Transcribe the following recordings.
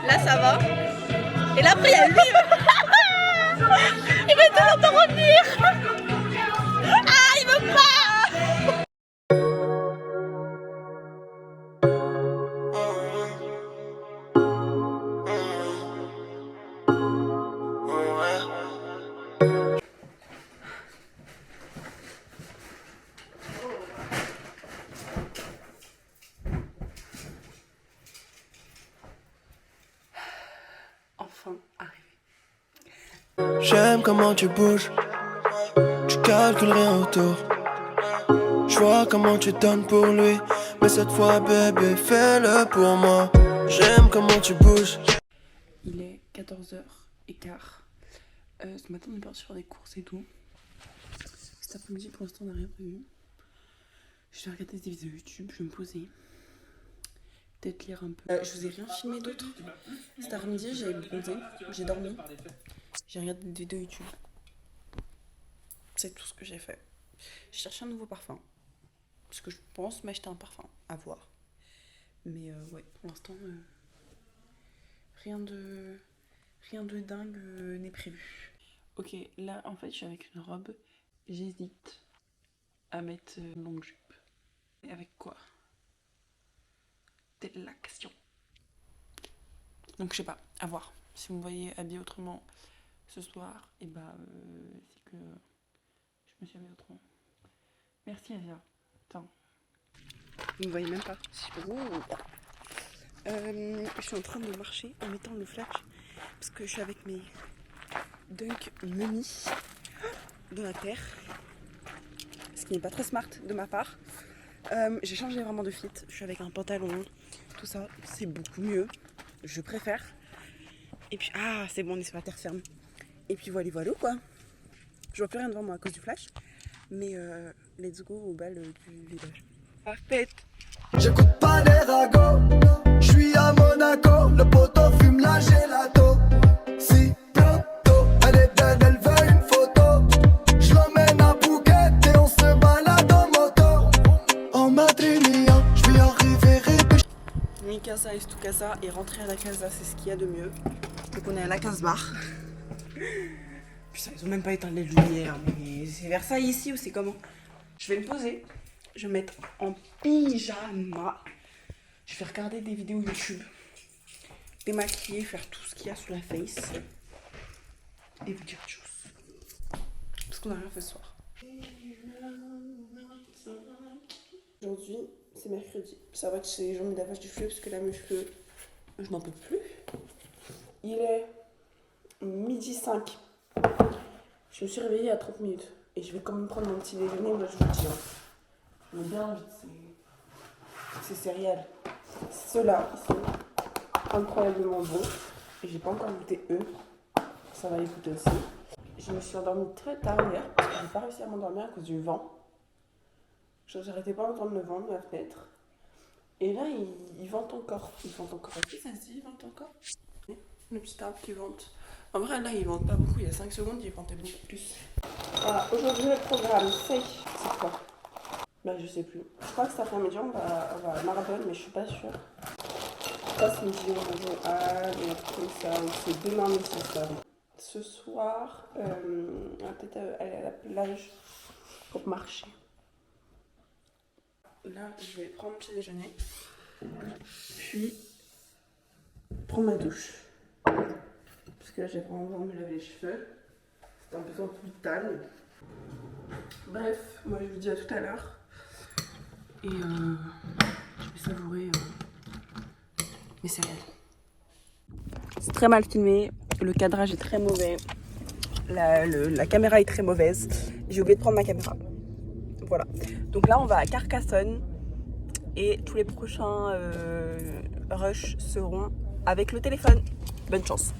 Là ça va. Et là après il y a lui. Il va toujours pas revenir. Ah il veut pas. Enfin arrivé. J'aime comment tu bouges, tu calcules rien autour. Je vois comment tu donnes pour lui, mais cette fois bébé fais-le pour moi. J'aime comment tu bouges. Il est 14h15. Ce matin on est parti faire des courses et tout. Cet après-midi pour l'instant on n'a rien prévu. Je vais regarder des vidéos YouTube, je vais me poser. Peut-être lire un peu. Je vous ai rien filmé d'autre. Cet après-midi j'ai bronzé, j'ai dormi. J'ai regardé des vidéos YouTube. C'est tout ce que j'ai fait. Je cherche un nouveau parfum. Parce que je pense m'acheter un parfum. À voir. Mais ouais, pour l'instant, rien de dingue n'est prévu. Ok, là en fait je suis avec une robe. J'hésite à mettre une longue jupe. Et avec quoi? Telle la question. Donc je sais pas, à voir. Si vous me voyez habillée autrement ce soir, et bah c'est que je me suis habillée autrement. Merci Asia. Attends. Vous me voyez même pas. Si je peux... je suis en train de marcher en mettant le flash parce que je suis avec mes Dunk Mini de la terre. Ce qui n'est pas très smart de ma part. J'ai changé vraiment de fit. Je suis avec un pantalon, tout ça. C'est beaucoup mieux. Je préfère. Et puis, ah, c'est bon, on est sur la terre ferme. Et puis voilà, voilà quoi. Je vois plus rien devant moi à cause du flash. Mais let's go au bal du village. Parfait. J'écoute pas les ragots, je suis à Monaco, le poteau fume la gelato. Si bientôt, elle est dead, elle veut une photo. Je l'emmène à Phuket et on se balade en moto. En Madrilia, je vais arriver répéter. Mi casa est tu casa et rentrer à la casa, c'est ce qu'il y a de mieux. Donc on est à la Casbar. Putain, ils ont même pas éteint les lumières. Mais c'est Versailles ici ou c'est comment? Je vais me poser. Je vais me mettre en pyjama. Je vais regarder des vidéos YouTube. Démaquiller, faire tout ce qu'il y a sur la face. Et vous dire tchuss. Parce qu'on n'a rien fait ce soir. Aujourd'hui, c'est mercredi. Ça va que j'ai mis lavage du cheveu parce que là, mes cheveux, je n'en peux plus. Il est 12h05. Je me suis réveillée à 30 minutes. Et je vais quand même prendre mon petit déjeuner. Moi, je vous dis. Mais bien, c'est céréales. Ceux-là, ils sont incroyablement bons. Et j'ai pas encore goûté eux. Ça va les goûter aussi. Je me suis endormie très tard hier. Parce que j'ai pas réussi à m'endormir à cause du vent. J'arrêtais pas d'entendre le vent de ma fenêtre. Et là, il vente encore. Il vente encore. Est-ce que ça se dit, il vente encore? Le petit arbre qui vente. En vrai, là, il vente pas beaucoup. Il y a 5 secondes, il ventait beaucoup plus. Voilà, aujourd'hui, le programme, c'est quoi? Bah, je sais plus. Je crois que cet après-midi, on va à Marathon, mais je suis pas sûre. Je sais pas si midi, on va jouer à des trucs comme ça, ou c'est demain, mais c'est ça. Ce soir, on va peut-être aller à la plage pour marcher. Là, je vais prendre mon petit déjeuner, puis prendre ma douche. Parce que là, j'ai vraiment besoin de me laver les cheveux. C'est un besoin vital. Bref, moi je vous dis à tout à l'heure. Et je vais savourer mes céréales. C'est très mal filmé, le cadrage est très mauvais, la caméra est très mauvaise. J'ai oublié de prendre ma caméra. Voilà. Donc là on va à Carcassonne et tous les prochains rushs seront avec le téléphone. Bonne chance.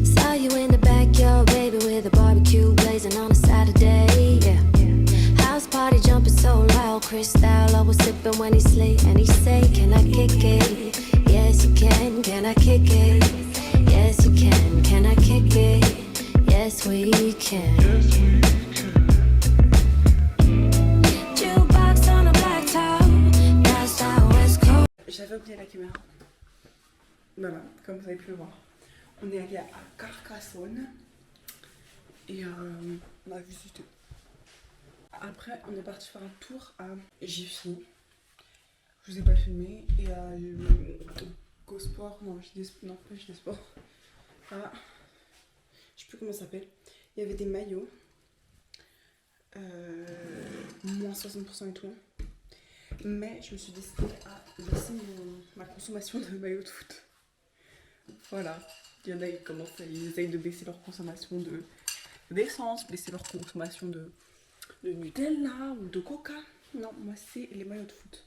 Saw you in the backyard, baby, with a barbecue blazing on a Saturday. day. Yeah. House party jumping so loud. Crystal always sipping when he sleep. And he say, can I kick it? Yes, you can. Can I kick it? Yes, you can I kick it? Yes, we can. Jukebox on a black top. That's our West Coast. J'avais oublié la caméra. Voilà, comme vous avez pu le voir. On est allé à Carcassonne. Et on a visité. Après, on est parti faire un tour à Jiffy. Je vous ai pas filmé. Et à Gosport. Non, non, pas Sport. Ah, je sais plus comment ça s'appelle. Il y avait des maillots. Moins 60% et tout. Mais je me suis décidée à baisser ma consommation de maillots de foot. Voilà. Il y en a qui commencent, ils essayent de baisser leur consommation d'essence, baisser leur consommation de Nutella ou de Coca. Non, moi c'est les maillots de foot.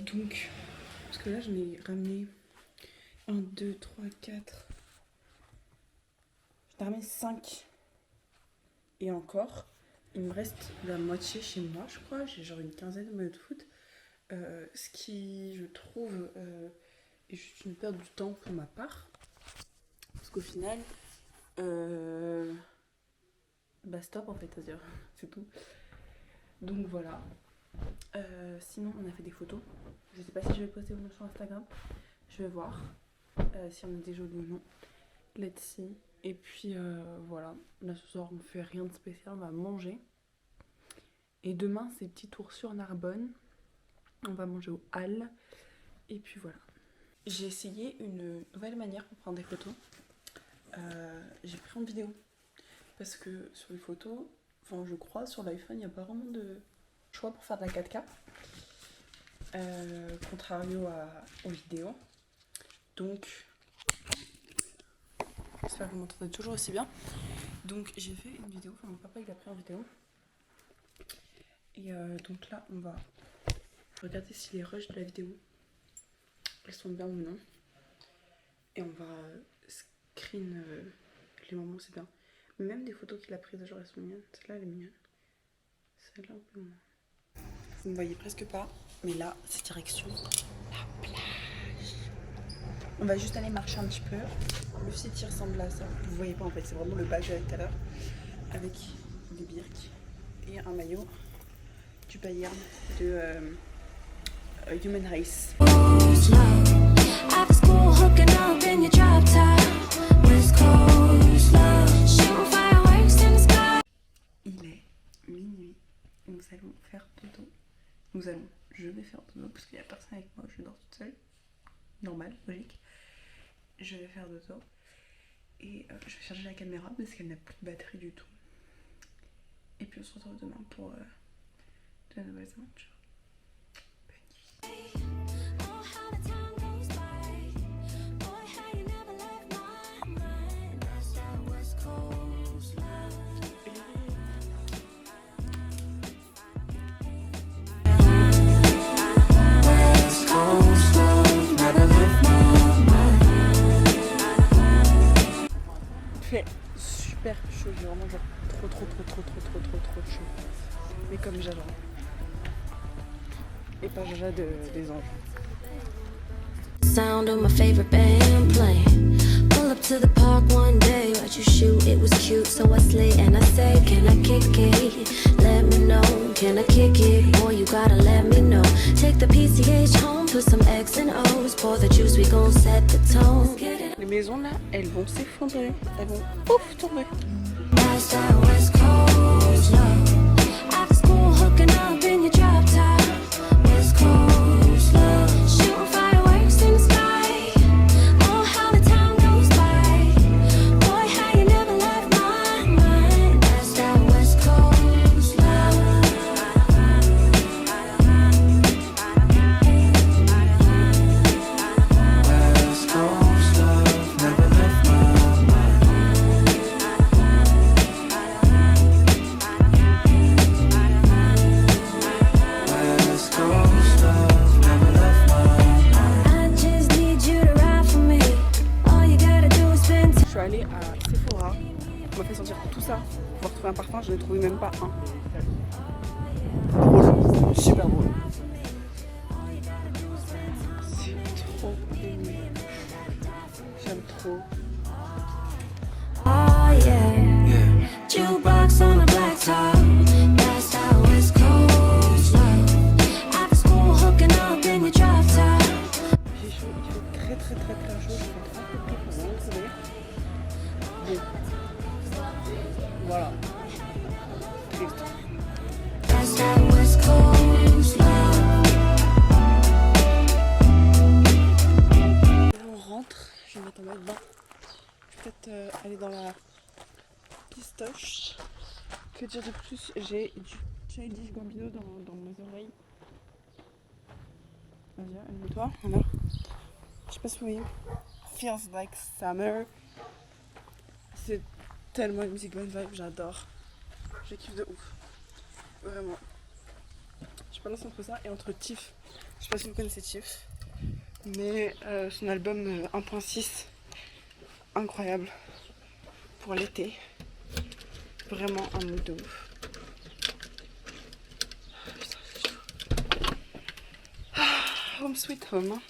Donc, parce que là j'en ai ramené 1, 2, 3, 4. J'en ai ramené 5. Et encore, il me reste la moitié chez moi, je crois. J'ai genre une quinzaine de maillots de foot. Ce qui, je trouve, est juste une perte du temps pour ma part. Parce qu'au final, bah stop en fait, c'est-à-dire, c'est tout. Donc voilà. Sinon, on a fait des photos. Je sais pas si je vais poster ou non sur Instagram. Je vais voir si on a des jolies ou non. Let's see. Et puis voilà. Là ce soir, on fait rien de spécial, on va manger. Et demain, c'est petit tour sur Narbonne. On va manger au Halles. Et puis voilà. J'ai essayé une nouvelle manière pour prendre des photos. J'ai pris en vidéo. Parce que sur les photos, enfin je crois sur l'iPhone, il n'y a pas vraiment de choix pour faire de la 4K. Contrario aux vidéos. Donc, j'espère que vous m'entendez toujours aussi bien. Donc j'ai fait une vidéo, enfin mon papa il a pris en vidéo. Et donc là on va regarder si les rushs de la vidéo elles sont bien ou non. Et on va screen les moments où c'est bien. Mais même des photos qu'il a prises, genre elles sont mignonnes. Celle-là elle est mignonne. Celle-là un peu moins. Vous ne voyez presque pas, mais là c'est direction la plage. On va juste aller marcher un petit peu. Le site il ressemble à ça. Vous voyez pas en fait, c'est vraiment le bas que j'avais tout à l'heure. Avec des birks et un maillot du Bayern de Human Race. Il est minuit. Nous allons faire dodo. Je vais faire dodo parce qu'il n'y a personne avec moi, je dors toute seule. Normal, logique. Je vais faire dodo. Et je vais charger la caméra parce qu'elle n'a plus de batterie du tout. Et puis on se retrouve demain pour de nouvelles aventures. Il fait super chaud, j'ai vraiment genre trop chaud. Mais comme Jaja. Et pas Jaja des anges. Sound of my favorite band playing. Pull up to the park one day, watch you shoot, it was cute, so I slid and I say, can I kick it? Let me know, can I kick it? Boy, you gotta let me know. Take the PCH home, put some X and O's, pour the juice, we gon' set the tone. Les maisons là, elles vont s'effondrer, elles vont pouf tomber. That's that West Coast love. After school, hooking up in your drop top. West Coast love. Shooting fireworks in the sky. Oh, how the time goes by. Boy, how you never left my mind. That's that West Coast love. West Coast love never left my mind. trouvé même pas un. Drôle, super drôle. C'est trop cool. J'aime trop. Oh yeah. Jukebox on the black top. That's how West Coast love. After school, hooking up in your drop top. J'ai chaud, il fait très très très très chaud. Je vais être un peu pris pour rien trouver. Bon. Voilà. Triste. That's that West Coast love. Là on rentre, je vais mettre en mode bain. Je vais peut-être aller dans la pistoche. Que dire de plus? J'ai du Childish Gambino dans mes oreilles. Vas-y, allume-toi. Voilà. Je sais pas si vous voyez. Feels like summer. C'est tellement une musique bonne vibe, j'adore. Je kiffe de ouf. Vraiment. Je balance entre ça et entre Tiff. Je sais pas si vous connaissez Tiff. Mais son album 1.6, incroyable. Pour l'été. Vraiment un mood de ouf. Putain, c'est chaud. Home sweet home. Hein.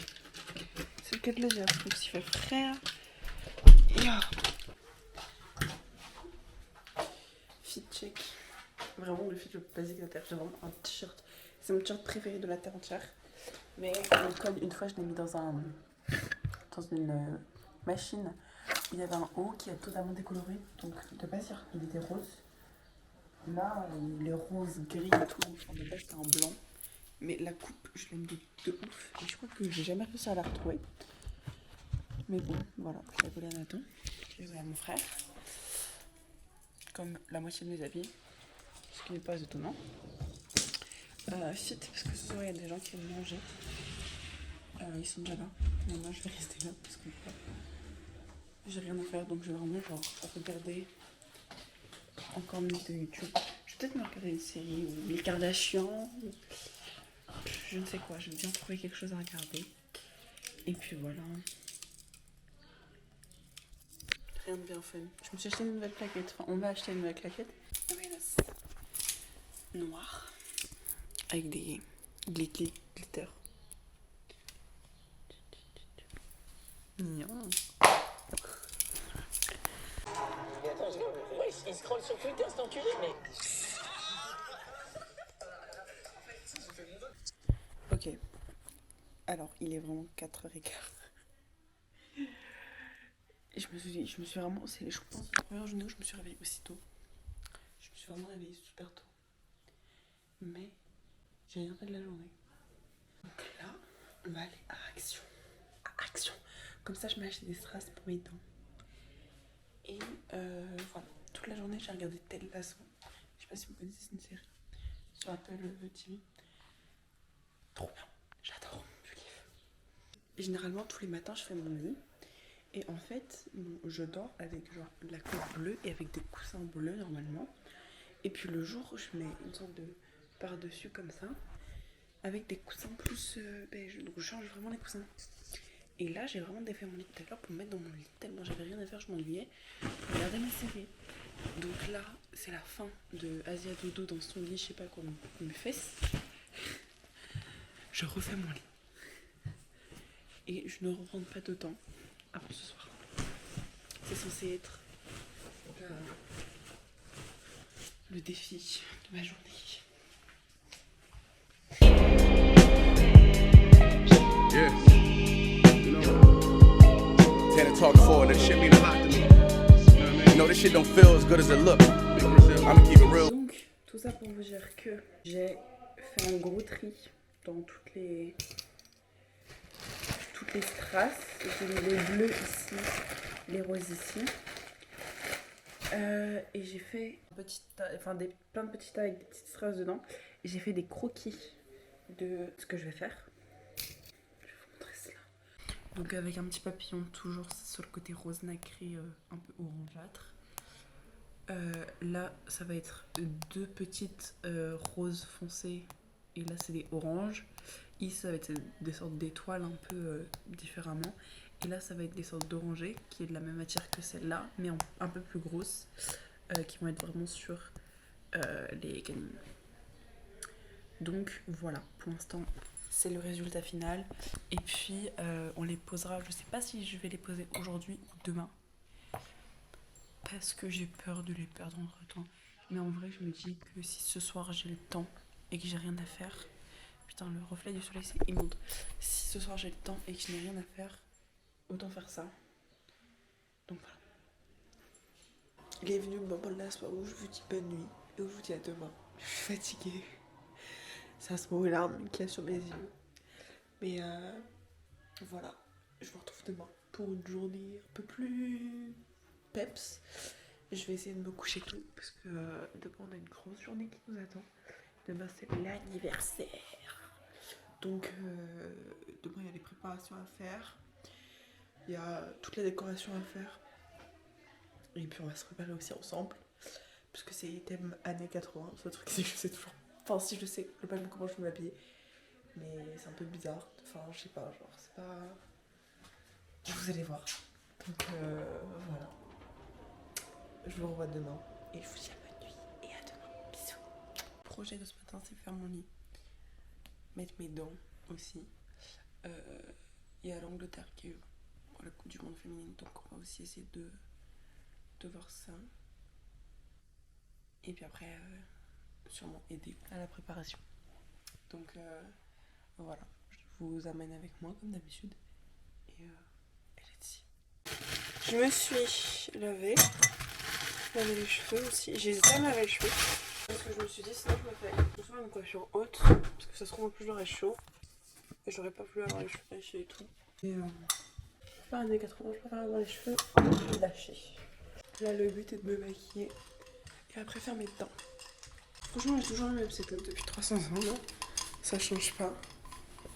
C'est le cas de le dire. Même s'il fait frais. Fit check. Vraiment le fit le plus basique de la terre. J'ai vraiment un t-shirt. C'est mon t-shirt préféré de la terre entière. Mais le col, une fois, je l'ai mis dans une machine. Il y avait un haut qui a totalement décoloré. Donc de base, il était rose. Là, il est rose, gris et tout. En de base, c'était un blanc. Mais la coupe, je l'aime de ouf. Et je crois que j'ai jamais réussi à la retrouver. Mais bon, voilà. Je l'ai volé à Nathan. Je l'ai volé à mon frère. Comme la moitié de mes habits. Ce qui n'est pas étonnant. Fit, parce que ce soir, il y a des gens qui vont manger. Ils sont déjà là. Mais moi, je vais rester là parce que j'ai rien à faire. Donc, je vais vraiment regarder encore une vidéo YouTube. Je vais peut-être me regarder une série ou les Kardashians. Je ne sais quoi. Je vais bien trouver quelque chose à regarder. Et puis voilà. Rien de bien fun. Je me suis acheté une nouvelle claquette. Enfin, on m'a acheté une nouvelle claquette. Noir. Avec des glitter. Mignon. Ouais, il scrolle sur Twitter, cet enculé, mais... Ok. Alors, il est vraiment 4h15. Et je me suis vraiment... Je pense la première journée où je me suis réveillée aussitôt. Je me suis vraiment réveillée super tôt. Mais j'ai rien fait de la journée. Donc là, on va aller à Action. À Action. Comme ça, je m'ai acheté des strass pour mes dents. Et voilà. Toute la journée, j'ai regardé Ted Lasso. Je sais pas si vous connaissez, c'est une série sur Apple TV. Trop bien. J'adore. Je kiffe. Et généralement, tous les matins, je fais mon lit. Et en fait, je dors avec genre de la couette bleue et avec des coussins bleus normalement. Et puis le jour, je mets une sorte de par-dessus comme ça, avec des coussins plus beige. Donc je change vraiment les coussins. Et là, j'ai vraiment défait mon lit tout à l'heure pour me mettre dans mon lit. Tellement j'avais rien à faire, je m'ennuyais pour regarder ma série. Donc là, c'est la fin de Asia Dodo dans son lit, je sais pas quoi, mes fesses. Je refais mon lit. Et je ne rentre pas dedans avant ce soir. C'est censé être le défi de ma journée. Yeah. You know, tend to talk forward, that shit mean a lot to me. You know, this shit don't feel as good as it look. I'ma keep it real. Donc, tout ça pour vous dire que j'ai fait un gros tri dans toutes les strass. J'ai mis les bleus ici, les roses ici. Et j'ai fait plein de petits tas avec des petites strass dedans. Et j'ai fait des croquis de ce que je vais faire. Je vais vous montrer cela. Donc avec un petit papillon toujours sur le côté rose nacré, un peu orangeâtre. Là ça va être deux petites roses foncées et là c'est des oranges. Ici ça va être des sortes d'étoiles un peu différemment. Et là ça va être des sortes d'orangers qui est de la même matière que celle-là mais un peu plus grosses, qui vont être vraiment sur les canines. Donc voilà, pour l'instant c'est le résultat final. Et puis on les posera, je sais pas si je vais les poser aujourd'hui ou demain. Parce que j'ai peur de les perdre entre temps. Mais en vrai je me dis que si ce soir j'ai le temps et que j'ai rien à faire. Putain, le reflet du soleil c'est immonde. Si ce soir j'ai le temps et que je n'ai rien à faire, autant faire ça. Donc voilà. Il est venu le moment là, ce moment où je vous dis bonne nuit et où je vous dis à demain. Je suis fatiguée. Ça se met aux larmes qu'il y a sur mes yeux. Mais voilà, je vous retrouve demain pour une journée un peu plus peps. Je vais essayer de me coucher tôt parce que demain on a une grosse journée qui nous attend. Demain c'est l'anniversaire. Donc demain il y a les préparations à faire. Il y a toute la décoration à faire. Et puis on va se préparer aussi ensemble. Parce que c'est thème années 80. Ce truc c'est que je sais toujours. Enfin si je sais globalement comment je vais m'habiller. Mais c'est un peu bizarre. Enfin je sais pas, genre c'est pas. Vous allez voir. Donc voilà. Je vous revois demain. Et je vous dis à bonne nuit. Et à demain. Bisous. Le projet de ce matin c'est faire mon lit. Mettre mes dents aussi. Il y a l'Angleterre qui est pour la Coupe du Monde féminine. Donc on va aussi essayer de voir ça. Et puis après sûrement aider à la préparation. Donc voilà, je vous amène avec moi comme d'habitude. Et let's see. Je me suis lavé les cheveux aussi. J'hésitais à me laver les cheveux. Parce que je me suis dit sinon je me fais une coiffure haute. Parce que ça se trouve en plus j'aurais chaud. Et j'aurais pas voulu avoir les cheveux lâchés et tout. Et pas années 80, je préfère avoir les cheveux lâchés. Là le but est de me maquiller. Et après faire mes dents. Franchement j'ai toujours le même setup depuis 300 ans, non? Ça change pas.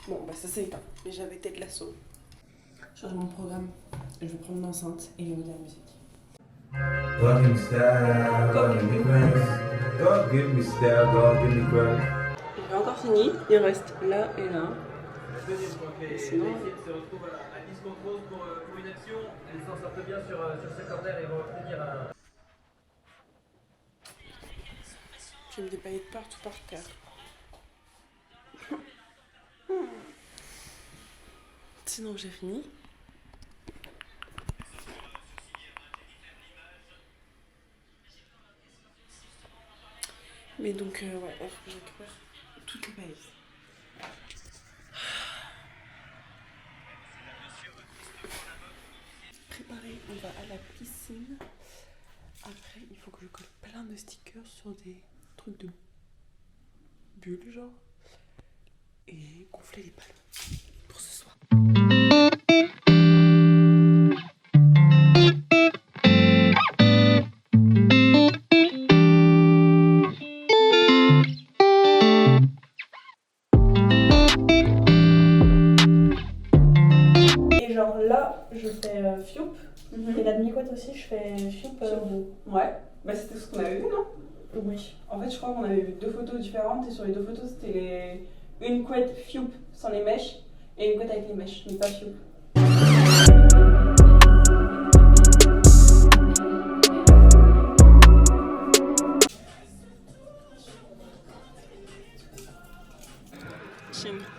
Bon bah ça s'est éteint. Mais j'avais Ted Lasso. Je change mon programme. Je vais prendre l'enceinte et je vais mettre la musique. God give me style, God give me grace. God give me style, God give me grace. J'ai encore fini. Il reste là et là. Et sinon... se retrouve à 10 contre 11 pour une action. Elle s'en sort bien sur ce corner et va obtenir un... J'ai mis des paillettes partout par terre. Sinon j'ai fini. Mais donc ouais, je récupère toutes les paillettes. Préparé, on va à la piscine. Après il faut que je colle plein de stickers sur des trucs de bulles genre. Et gonfler les ballons pour ce soir. Et genre là, je fais fioup. Et la demi-couette aussi, je fais fioup. Ouais, bah c'était ce qu'on avait vu, non? Oui. En fait, je crois qu'on avait vu deux photos différentes et sur les deux photos, c'était une couette fioup sans les mèches et une couette avec les mèches, mais pas fioup.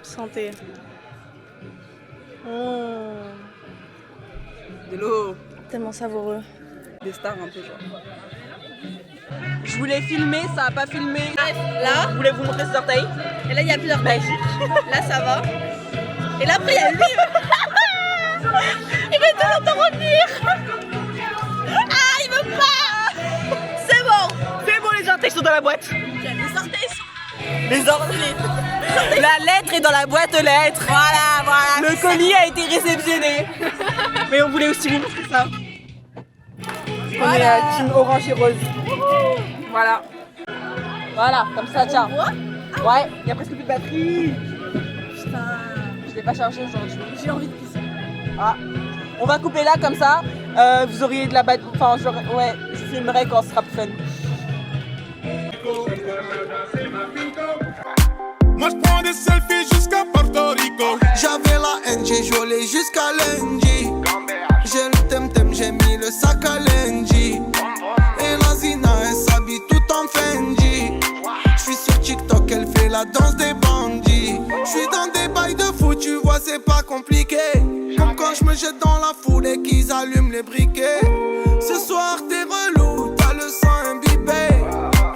Santé. De l'eau. Tellement savoureux. Des stars un peu genre. Je voulais filmer, ça a pas filmé. Là, Je voulais vous montrer ses orteils. et là il y a plusieurs tailles. Là ça va. Et là après il y a lui. Il veut toujours te revenir. Ah il veut pas. C'est bon. C'est bon, les orteils sont dans la boîte. Les orteils sont... Les orteils. La lettre est dans la boîte aux lettres. Voilà, voilà. Le colis a été réceptionné. Mais on voulait aussi vous montrer ça. On est team orange et rose. Voilà. Voilà, comme ça, tiens. Ouais, il y a presque plus de batterie. Putain, je l'ai pas chargé aujourd'hui. J'ai envie de pisser. Ah. On va couper là comme ça. Vous auriez de la batterie. Enfin, ouais, je filmerai quand ce sera plus fun. Moi je prends des selfies jusqu'à Porto Rico. J'avais la haine, j'ai joué jusqu'à lundi. J'ai le temtem, j'ai mis le sac à lundi. Et la Zina, elle s'habille tout en Fendi. c'est la danse des bandits. J'suis dans des bails de foot, tu vois, c'est pas compliqué. Comme quand j'me jette dans la foule et qu'ils allument les briquets. Ce soir, t'es relou, t'as le sang imbibé.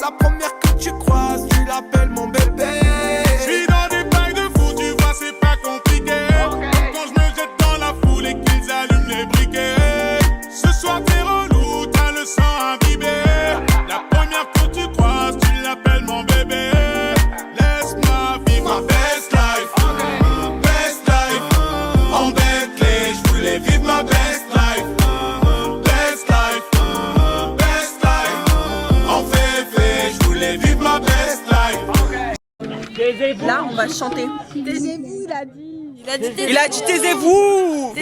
La première que tu croises, tu l'appelles mon bébé. J'suis dans des bails de fou, tu vois, c'est pas compliqué. Quand je me jette dans la foule et qu'ils allument les briquets. Ce soir, t'es relou, t'as le sang imbibé. La première que tu croises, tu l'appelles mon bébé. Laisse-moi vivre ma best life. Best life. En Bentley, j'voulais vivre ma best life. Best life. Best life. En féfé, j'voulais vivre ma best life. Là, on va chanter. Taisez-vous, il a dit. Il a dit taisez-vous.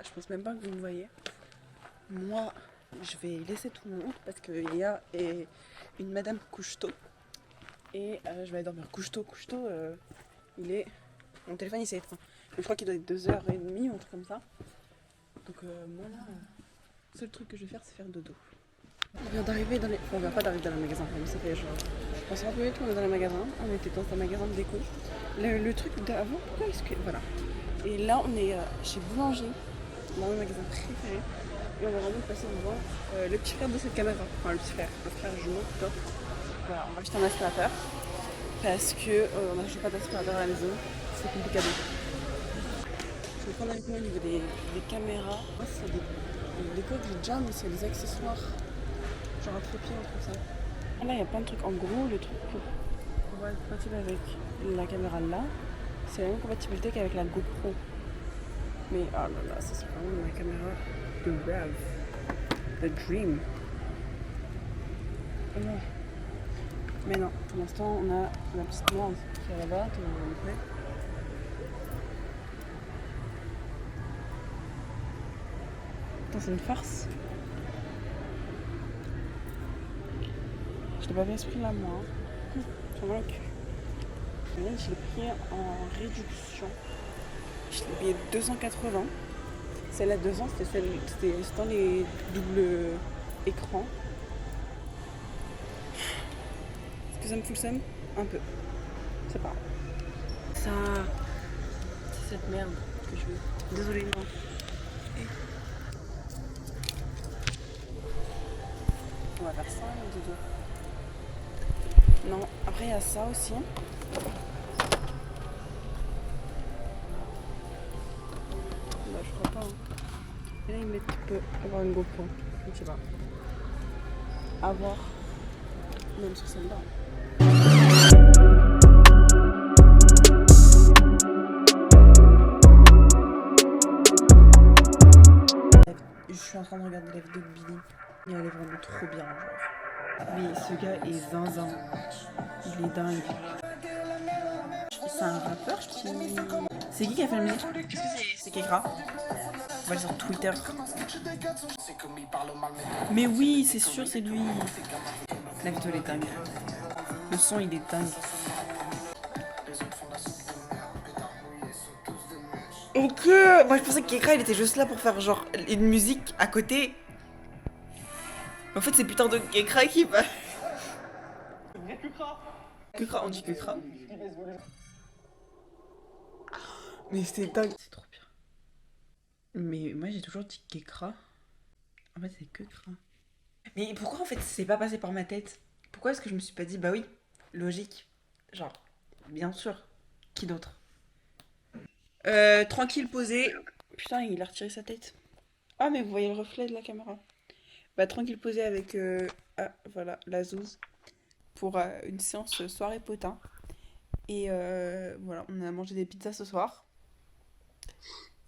Je pense même pas que vous me voyez. Moi, je vais laisser tout le monde parce qu'il y a une madame couche-tôt. Et je vais aller dormir. Couche-tôt. Il est... Mon téléphone il s'est éteint. Je crois qu'il doit être 2h30 ou un truc comme ça. Donc moi là, le seul truc que je vais faire c'est faire dodo. On vient d'arriver dans les... Enfin, on vient pas d'arriver dans le magasin. Ça fait genre... Je pense 30 minutes qu'on est dans le magasin. On était dans un magasin de déco. Le truc d'avant, pourquoi est-ce que... Voilà. Et là on est chez Boulanger. Dans mon magasin préféré. Et on va vraiment passer devant le petit frère de cette caméra. Enfin le petit frère, le frère jumeau plutôt. Voilà, on va acheter un aspirateur. Parce que on n'achète pas d'aspirateur à la maison. C'est compliqué. Je vais prendre avec moi au niveau des caméras. Moi c'est des coques j'ai déjà, mais c'est des accessoires. Genre un trépied, un truc comme ça. Là il y a plein de trucs. En gros le truc pour pouvoir être compatible avec la caméra là, c'est la même compatibilité qu'avec la GoPro. Mais oh là là, ça c'est vraiment ma caméra de rêve. The dream. Oh non. Mais non, pour l'instant on a la petite merde qui est là-bas, tout le monde va montrer. Attends, c'est une farce. Je l'ai pas bien pris là moi. J'en vois le cul. Je l'ai pris en réduction. Je l'ai payé 280. Celle à 2 ans, c'était dans les doubles écrans. Est-ce que ça me fout le seum? Un peu. C'est pas grave. Ça. C'est cette merde que je veux. Désolée, non. On va faire ça, le dodo. Non, après il y a ça aussi. Je crois pas. Et là, ils mettent tu peux avoir une GoPro. Je sais pas. À voir. Même sur celle-là. Je suis en train de regarder la vidéo de Billy. Et elle est vraiment trop bien, genre. Mais ce gars est zinzin. Il est dingue. C'est un rappeur qui... C'est qui a fait la musique? Est-ce que c'est Kekra? On va aller sur Twitter. Mais oui, c'est sûr, c'est lui. La vidéo elle est dingue. Le son il est dingue. Ok, moi je pensais que Kekra il était juste là pour faire genre une musique à côté. En fait c'est putain de Kekra qui va... Kekra, on dit Kekra. Mais c'est dingue. C'est trop bien. Mais moi j'ai toujours dit Kekra. En fait c'est Kekra. Mais pourquoi en fait c'est pas passé par ma tête? Pourquoi est-ce que je me suis pas dit bah oui, logique. Genre, bien sûr. Qui d'autre? Tranquille posé. Putain il a retiré sa tête. Ah mais vous voyez le reflet de la caméra. Bah tranquille posé avec ah voilà la zouze. Pour une séance soirée potin. Et voilà, on a mangé des pizzas ce soir.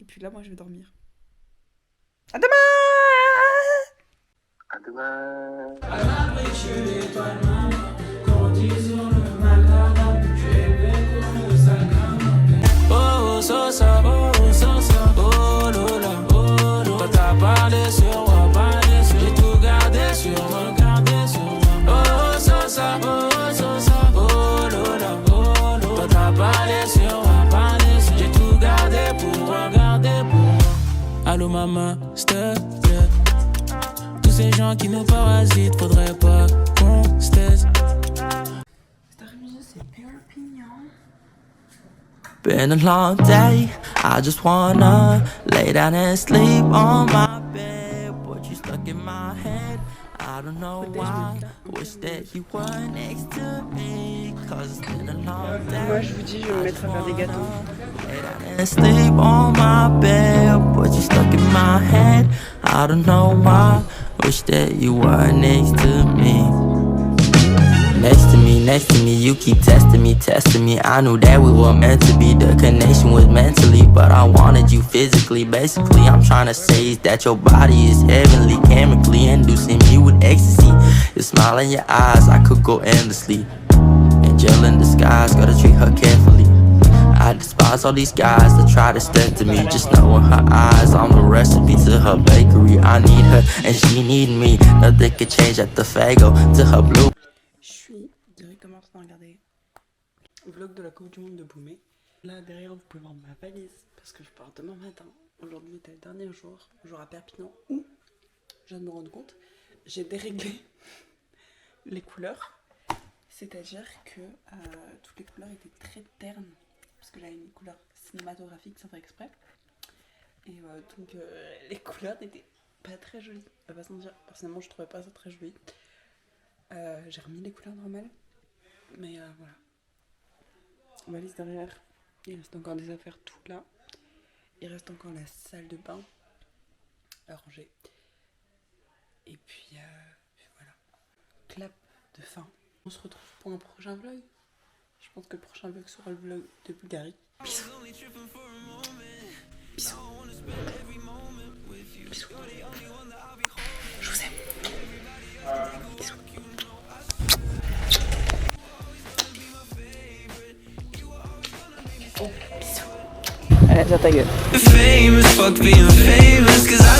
Et puis là, moi, je vais dormir. À demain! À demain! Oh, so, so, oh, so, so, oh, lola, oh, lola. Toi, t'as parlé sur moi, parlé sur Allô maman, s'il te plaît. Tous ces gens qui nous parasitent, faudrait pas qu'on se taise. Been a long day, I just wanna lay down and sleep on my bed. But you stuck in my head, I don't know why. Wish that you were next to me, cause it's been a long day. Moi je vous dis, je vais me mettre à faire des gâteaux. Lay down and sleep on my bed, but you stuck in my head, I don't know why. Wish that you were next to me. Next to me, you keep testing me. I knew that we were meant to be. The connection was mentally, but I wanted you physically. Basically, I'm trying to say is that your body is heavenly, chemically inducing me with ecstasy. Your smile in your eyes, I could go endlessly. Angel in disguise, gotta treat her carefully. I despise all these guys that try to step to me. Just knowing her eyes, I'm the recipe to her bakery. I need her and she need me. Nothing could change at the Fago to her blue. Je suis directement en train de regarder le vlog de la Coupe du Monde de Boumé. Là derrière vous pouvez voir ma valise parce que je pars demain matin. Aujourd'hui était le dernier jour à Perpignan où, je viens de me rendre compte, j'ai déréglé les couleurs. C'est-à-dire que toutes les couleurs étaient très ternes. Parce que là une couleur cinématographique sans faire exprès. Et donc les couleurs n'étaient pas très jolies. À pas se mentir, personnellement je trouvais pas ça très joli. J'ai remis les couleurs normales. Mais voilà. Valise derrière. Il reste encore des affaires tout là. Il reste encore la salle de bain à ranger. Et puis voilà. Clap de fin. On se retrouve pour un prochain vlog. Je pense que le prochain vlog sera le vlog de Bulgarie. Bisous. Bisous. Bisous. Je vous aime. Bisous. Oh, bisous. Allez, ça ta gueule. Famous, fuck being famous, cause I